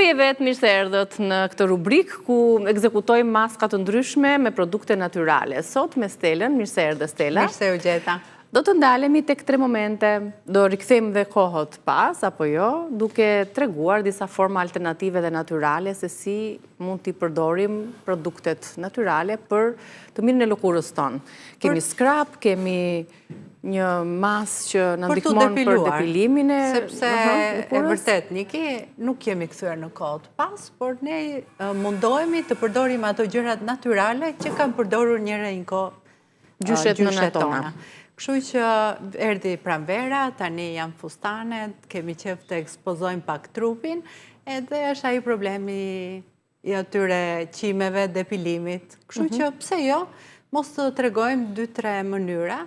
Përshëndetje vetë, mirë se erdhët në këtë rubrik ku ekzekutojmë maska të ndryshme me produkte natyrale. Sot me Stelën, mirë se erdhë Stella. Mirë se u gjeta. Do të ndalemi tek 3 momente, do rikthejmë dhe kohët pas, apo jo, duke treguar disa forma alternative dhe natyrale se si mund t'i përdorim produktet natyrale për të mirën e lëkurës tonë. Kemi skrap, kemi një mas që në ndihmon për depilimin e sepse e vërtet, Niki, nuk kemi kthyer në kohët pas, por ne mundohemi të përdorim ato gjërat natyrale që kanë përdorur njëherë kohë gjyshet tona. Kështu që erdhi pranvera, tani janë fustanet, kemi qef të ekspozojmë pak trupin, edhe është ai problemi i atyre qimeve, depilimit. Kështu që pse jo, mos të tregojmë 2-3 mënyra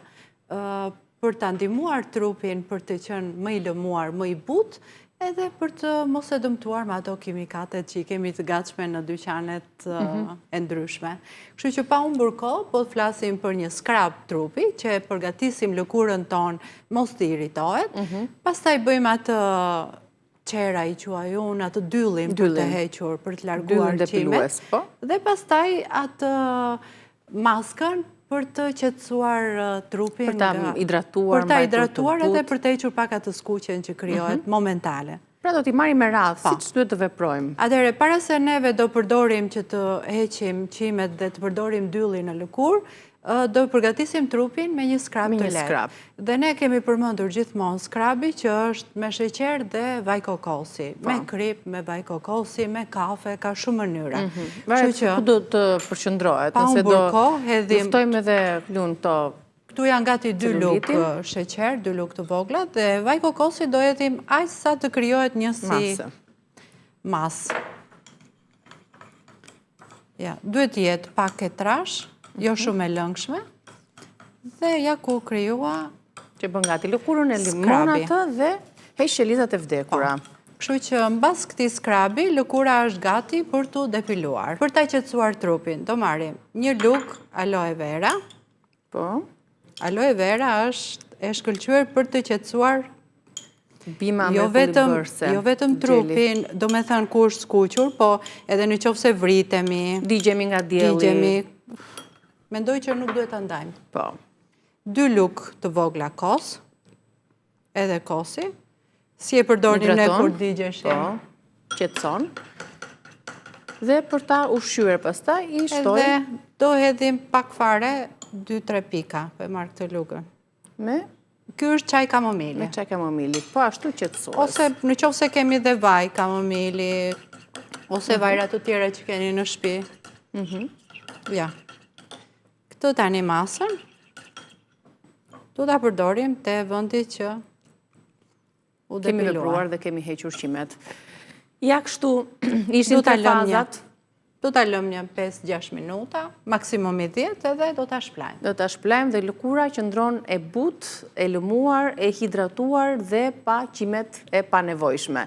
për të ndihmuar trupin për të qenë më i lëmuar, më i butë, edhe për të mos e dëmtuar me ato kimikatet që i kemi të gatshme në dyqanet e ndryshme. Kështu që pa humbur kohë, po të flasim për një skrap trupi, që përgatisim lëkurën tonë mos të irritohet, pastaj bëjmë atë qera i quaj unë, atë dyllin për të hequr, për të larguar qimet, dhe pastaj atë maskën për të qetësuar trupin, për ta hidratuar, edhe për të hequr pak atë skuqen që krijohet momentale. Pra do t'i marrim me radhë, siç duhet të veprojmë. Atëherë, para se neve do përdorim që të heqim qimet dhe të përdorim dyllin në lëkurë, do përgatisim trupin me një skrap të lehtë. Dhe ne kemi përmendur gjithmonë skrabi që është me sheqer dhe vaj kokosi, me krip, me vaj kokosi, me kafe, ka shumë mënyra. Ku do të përqendrohet, nëse do luftojmë edhe lunë to. Këtu janë gati 2 luk sheqer, 2 luk të vogla, dhe vaj kokosi do jetim aq sa të krijohet një si masë. Ja, duhet jetë pak e trash, jo shumë e lëngshme, dhe ja ku krijua që bën gati lëkurën e limon atë dhe heq qelizat e vdekura. Kështu që mbas këtij skrabi, lëkura është gati për tu depiluar. Për ta qetësuar trupin, do marrim një luk aloe vera. Po. Aloe vera është e shkëlqyer për të qetësuar bima me fullibërse. Jo vetëm trupin, do me thënë kur skuqur, po edhe në qoftë se vritemi, digjemi nga dielli. Mendoj që nuk duhet të ndajmë. Po. 2 luk të vogla kos, edhe kosi, si e përdornim ne kur digjeshim. Po, qetëson. Dhe për ta ushqyer pastaj i shtojmë. Edhe do hedhim pak fare 2-3 pika, po e marr këtë lugën. Ky është çaj kamomili. Me çaj kamomili, po ashtu qetësohet. Ose në qoftë se kemi dhe vaj kamomili, ose vajra të tjera që keni në shtëpi. Ja. Këtu tani masën, do ta përdorim te vendi që u depiluar. Kemi vepruar dhe kemi hequr qimet. Ja kështu ishin 3 fazat. Do ta lëm një 5-6 minuta, maksimumi 10, edhe do ta shplajmë. Do ta shplajmë dhe lëkura qëndron e butë, e lëmuar, e hidratuar dhe pa qimet e panevojshme.